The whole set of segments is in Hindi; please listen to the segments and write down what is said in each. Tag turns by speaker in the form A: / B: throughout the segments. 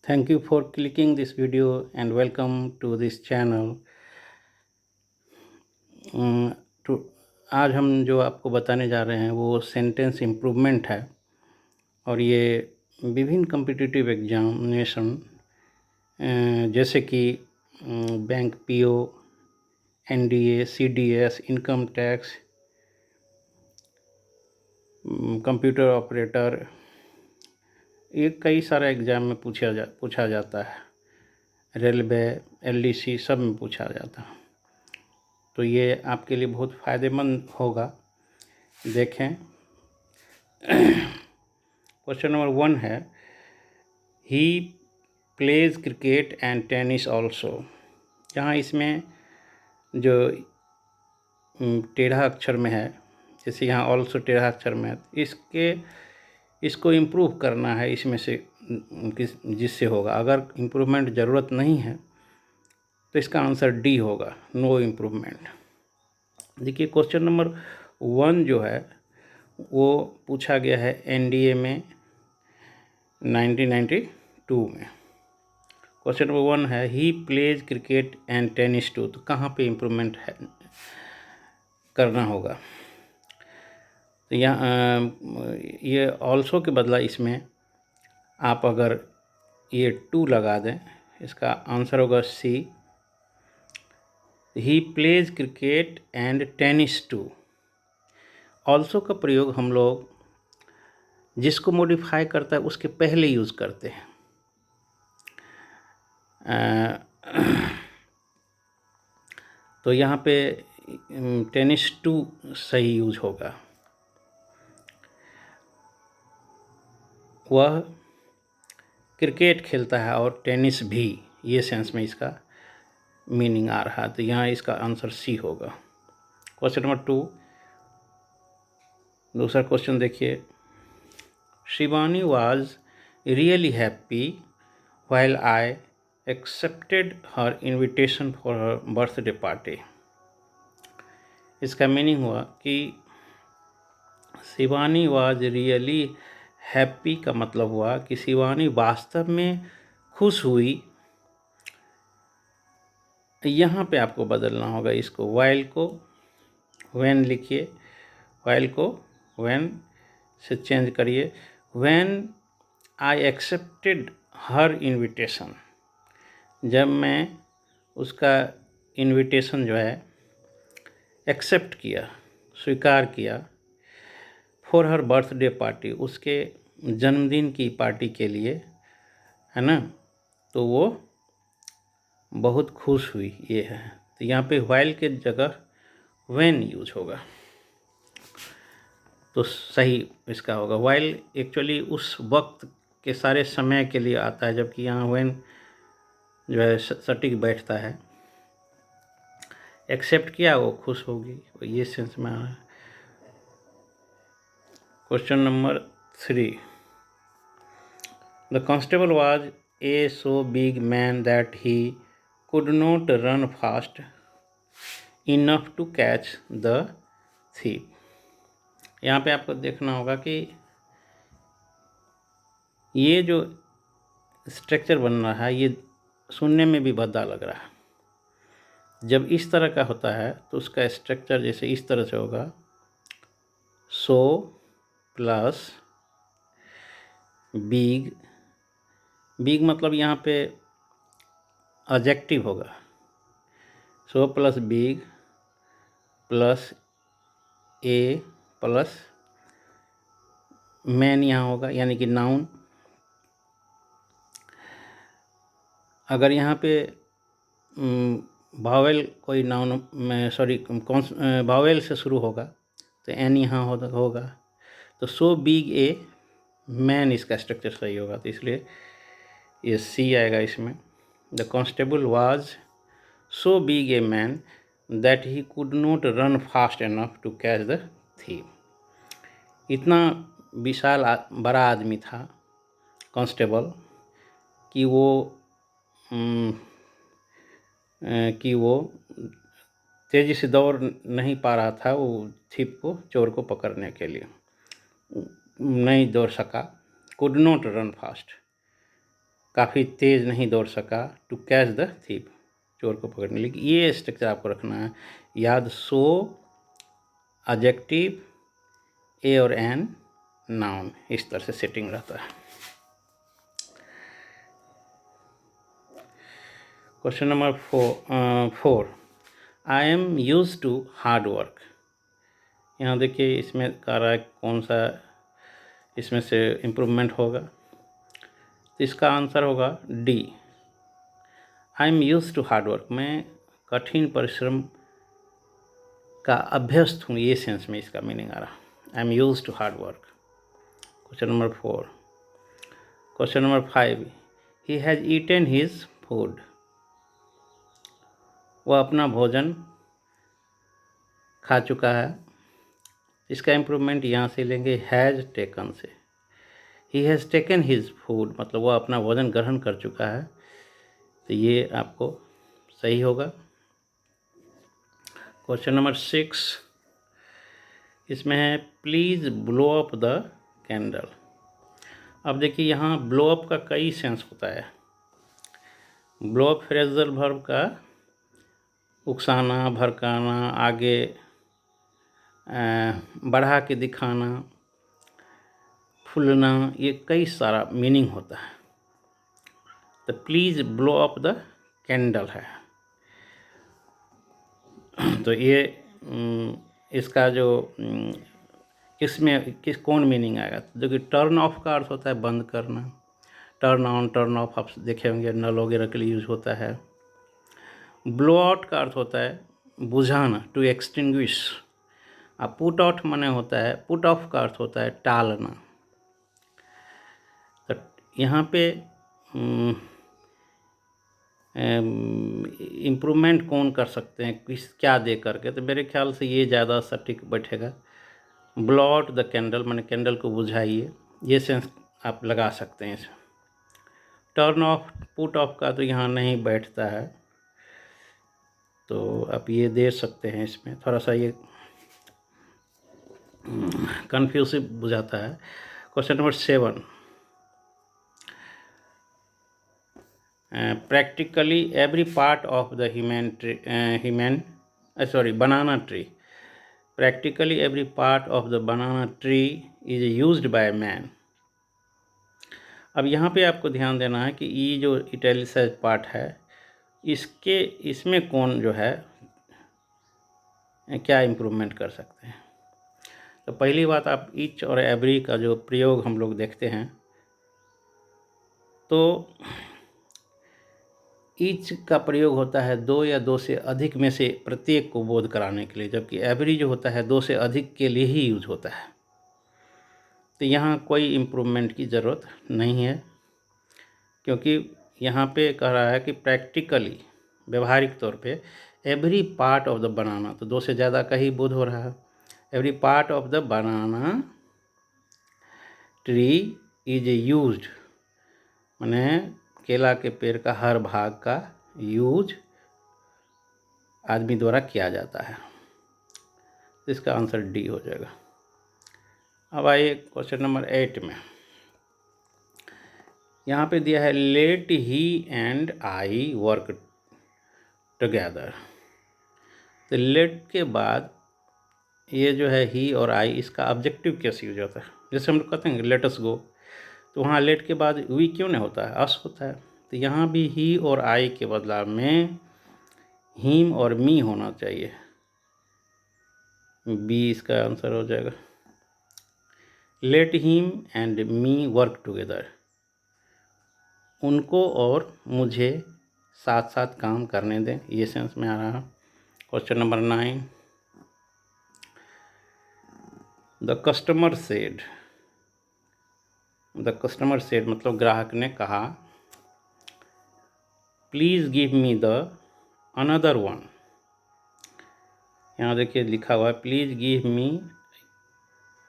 A: Thank you for clicking this video and welcome to this channel. तो आज हम जो आपको बताने जा रहे हैं वो सेंटेंस इम्प्रूवमेंट है और ये विभिन्न कॉम्पिटिटिव एग्जामिनेशन जैसे कि bank PO, NDA, CDS, income tax, computer operator, ये कई सारे एग्ज़ाम में पूछा जाता है। रेलवे, एलडीसी सब में पूछा जाता है, तो ये आपके लिए बहुत फ़ायदेमंद होगा। देखें, क्वेश्चन नंबर 1 है, he plays cricket and tennis also. यहाँ इसमें जो टेढ़ा अक्षर में है, जैसे यहाँ ऑल्सो टेढ़ा अक्षर में है, इसको इम्प्रूव करना है इसमें से जिससे होगा। अगर इम्प्रूवमेंट ज़रूरत नहीं है तो इसका आंसर डी होगा, नो इम्प्रूवमेंट। देखिए, क्वेश्चन नंबर 1 जो है वो पूछा गया है एनडीए में 1992 में। क्वेश्चन नंबर 1 है, he plays cricket and tennis too. तो कहाँ पे इम्प्रूवमेंट है करना होगा? तो यहाँ ये ऑल्सो के बदला इसमें आप अगर ये 2 लगा दें, इसका आंसर होगा C, he plays cricket and tennis too. Also का प्रयोग हम लोग जिसको मॉडिफाई करता है उसके पहले यूज़ करते हैं। तो यहाँ पे टेनिस टू सही यूज होगा। वह क्रिकेट खेलता है और टेनिस भी, ये सेंस में इसका मीनिंग आ रहा है, तो यहाँ इसका आंसर सी होगा। क्वेश्चन नंबर 2, दूसरा क्वेश्चन देखिए, Shivani was really happy while I accepted her invitation for her birthday party. इसका मीनिंग हुआ कि शिवानी वाज रियली हैप्पी का मतलब हुआ कि शिवानी वास्तव में खुश हुई। यहाँ पे आपको बदलना होगा इसको, वाइल को व्हेन लिखिए, वाइल को व्हेन से चेंज करिए। When I accepted her invitation, जब मैं उसका इन्विटेशन जो है एक्सेप्ट किया, स्वीकार किया, फॉर हर बर्थडे पार्टी, उसके जन्मदिन की पार्टी के लिए, है ना, तो वो बहुत खुश हुई, ये है। तो यहाँ पे व्हाइल के जगह व्हेन यूज होगा, तो सही इसका होगा। व्हाइल एक्चुअली उस वक्त के सारे समय के लिए आता है, जबकि यहाँ व्हेन जो है सटीक बैठता है। एक्सेप्ट किया, वो खुश होगी, ये सेंस में आ रहा है। Question number 3, the constable was a so big man that he could not run fast enough to catch the thief। यहाँ पे आपको देखना होगा कि ये जो स्ट्रक्चर बन रहा है ये सुनने में भी भद्दा लग रहा है। जब इस तरह का होता है तो उसका स्ट्रक्चर जैसे इस तरह से होगा, सो प्लस बिग। बिग मतलब यहाँ पे एडजेक्टिव होगा, सो प्लस बिग प्लस ए प्लस मैन यहाँ होगा, यानी कि नाउन। अगर यहाँ पे वावेल कोई नाउन में वावेल से शुरू होगा तो एन यहाँ होगा, तो सो बिग ए मैन इसका स्ट्रक्चर सही होगा, तो इसलिए ये सी आएगा इसमें। The constable was so big a man that he could not run fast enough to catch the thief. इतना विशाल बड़ा आदमी था कांस्टेबल कि वो तेज़ी से दौड़ नहीं पा रहा था, वो थीफ को, चोर को पकड़ने के लिए नहीं दौड़ सका। कुड नॉट रन फास्ट काफ़ी तेज़ नहीं दौड़ सका, टू कैच द थीप, चोर को पकड़ने। लेकिन ये स्ट्रक्चर आपको रखना है याद, सो एडजेक्टिव ए और एन नाउन, इस तरह से सेटिंग रहता है। Question number 4, I am use to hard work. यहाँ देखिए इसमें कह रहा है कौन सा इसमें से इम्प्रूवमेंट होगा, तो इसका आंसर होगा D, I am use to hard work. मैं कठिन परिश्रम का अभ्यस्त हूँ, ये सेंस में इसका मीनिंग आ रहा है, I am use to hard work. Question number 4। Question number 5, he has eaten his food. वह अपना भोजन खा चुका है। इसका इम्प्रूवमेंट यहाँ से लेंगे हैज़ टेकन से। He has taken his food मतलब वह अपना भोजन ग्रहण कर चुका है, तो ये आपको सही होगा। क्वेश्चन नंबर 6, इसमें है please blow up the candle. अब देखिए यहाँ ब्लो अप का कई सेंस होता है। ब्लो अप फ्रेजल वर्ब का उकसाना, भड़काना, आगे बढ़ा के दिखाना, फूलना, ये कई सारा मीनिंग होता है। तो please blow up the candle है, तो ये इसका जो इसमें कौन मीनिंग आएगा, जो कि टर्न ऑफ का अर्थ होता है बंद करना, टर्न ऑन टर्न ऑफ आप देखे होंगे नल वगैरह के लिए यूज होता है। ब्लो आउट का अर्थ होता है बुझाना, टू एक्सटिंग्विश। अब पुट आउट माने होता है, पुट ऑफ का अर्थ होता है टालना। तो यहाँ पे इम्प्रूवमेंट कौन कर सकते हैं, किस क्या दे करके, तो मेरे ख्याल से ये ज़्यादा सटीक बैठेगा। ब्लो आउट द कैंडल माने कैंडल को बुझाइए, ये सेंस आप लगा सकते हैं इसे। टर्न ऑफ पुट ऑफ का तो यहाँ नहीं बैठता है, तो आप ये दे सकते हैं। इसमें थोड़ा सा ये कन्फ्यूसिव बुझाता है। Question number 7, practically every part of the banana tree. Practically every part of the banana tree is used by man. अब यहाँ पे आपको ध्यान देना है कि ये जो इटैलिसाइज्ड पार्ट है, इसमें कौन जो है क्या इम्प्रूवमेंट कर सकते हैं। तो पहली बात, आप ईच और एवरी का जो प्रयोग हम लोग देखते हैं, तो ईच का प्रयोग होता है दो या दो से अधिक में से प्रत्येक को बोध कराने के लिए, जबकि एवरी जो होता है दो से अधिक के लिए ही यूज होता है। तो यहाँ कोई इम्प्रूवमेंट की ज़रूरत नहीं है, क्योंकि यहाँ पे कह रहा है कि प्रैक्टिकली, व्यवहारिक तौर पे, every part of the banana, तो दो से ज़्यादा का ही बोध हो रहा है। Every part of the banana tree is used, माने केला के पेड़ का हर भाग का यूज आदमी द्वारा किया जाता है। इसका आंसर डी हो जाएगा। अब आइए क्वेश्चन नंबर 8 में। यहाँ पे दिया है let he and I work together. तो लेट के बाद ये जो है ही और आई, इसका ऑब्जेक्टिव कैसे यूज होता है। जैसे हम लोग कहते हैं लेट अस गो, तो वहाँ लेट के बाद वी क्यों नहीं होता है, अस होता है। तो यहाँ भी ही और आई के बदलाव में हिम और मी होना चाहिए, बी इसका आंसर हो जाएगा। Let him and me work together, उनको और मुझे साथ साथ काम करने दें, ये सेंस में आ रहा है। Question number 9, the customer said. The customer said मतलब ग्राहक ने कहा, please give me the another one. यहाँ देखिए लिखा हुआ है please give me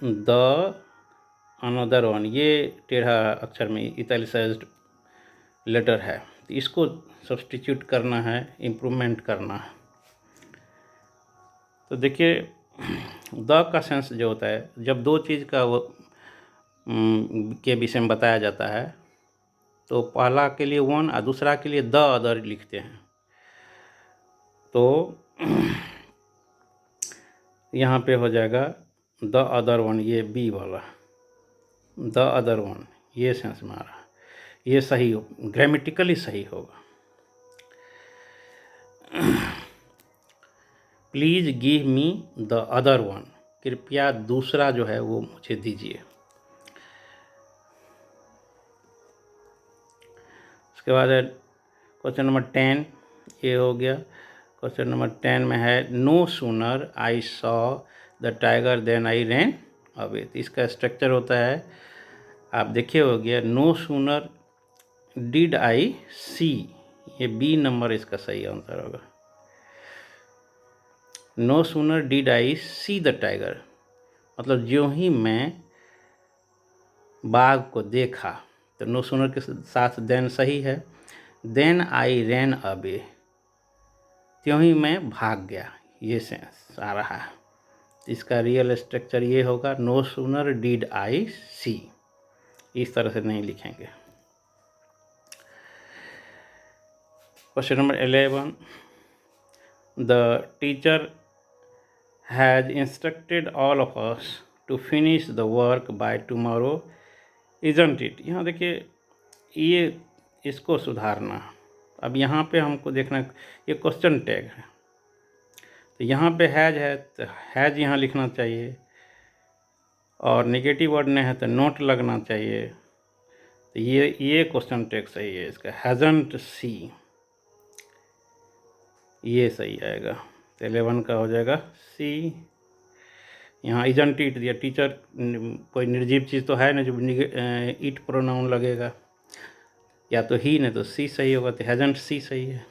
A: the another one, ये टेढ़ा अक्षर में इटैलिसाइज्ड लेटर है, तो इसको सब्स्टिट्यूट करना है, इम्प्रूवमेंट करना है। तो देखिए द का सेंस जो होता है, जब दो चीज़ का के विषय में बताया जाता है, तो पहला के लिए वन और दूसरा के लिए द अदर लिखते हैं। तो यहाँ पे हो जाएगा द अदर वन, ये बी वाला द अदर वन, ये सेंस में आ रहा है, ये सही हो, ग्रामेटिकली सही होगा। Please give me the other one, कृपया दूसरा जो है वो मुझे दीजिए। उसके बाद क्वेश्चन नंबर 10 ये हो गया। क्वेश्चन नंबर 10 में है no sooner I saw the tiger then I ran away. तो इसका स्ट्रक्चर होता है, आप देखिए हो गया, no sooner did I see, ये बी नंबर इसका सही आंसर होगा। No sooner did I see the tiger, मतलब जो ही मैं बाघ को देखा, तो नो सूनर के साथ देन सही है। देन आई रैन अवे, त्यों ही मैं भाग गया, ये सेंस आ रहा है। इसका रियल स्ट्रक्चर ये होगा, no sooner did I see, इस तरह से नहीं लिखेंगे। Question number 11, the teacher has instructed all of us to finish the work by tomorrow isn't it. यहाँ देखिए ये इसको सुधारना। अब यहाँ पे हमको देखना, ये क्वेश्चन टैग है, तो यहाँ पे हैज है तो हैज यहाँ लिखना चाहिए, और नेगेटिव वर्ड नहीं है तो नोट लगना चाहिए। तो ये क्वेश्चन टैग सही है इसका, हैजंट सी, ये सही आएगा। तो 11 का हो जाएगा सी। यहाँ इजंट इट दिया, टीचर कोई निर्जीव चीज़ तो है ना जो इट प्रोनाउन लगेगा, या तो ही नहीं तो सी सही होगा, तो हैजंट सी सही है।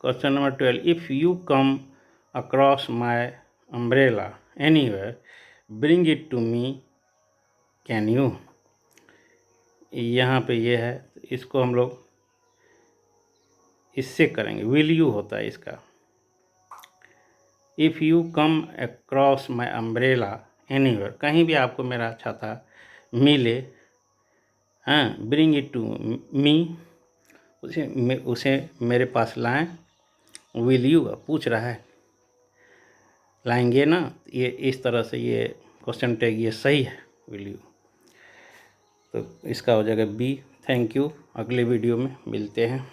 A: Question number 12, if you come across my umbrella anywhere bring it to me can you. यहाँ पे ये है, इसको हम लोग इससे करेंगे, विल यू होता है इसका। If you come across my umbrella anywhere, कहीं भी आपको मेरा छाता मिले, हाँ, ब्रिंग इट टू मी, उसे मेरे पास लाएं। विल यू पूछ रहा है, लाएंगे ना, ये इस तरह से ये क्वेश्चन टैग ये सही है, विल यू। तो इसका हो जाएगा बी। थैंक यू, अगले वीडियो में मिलते हैं।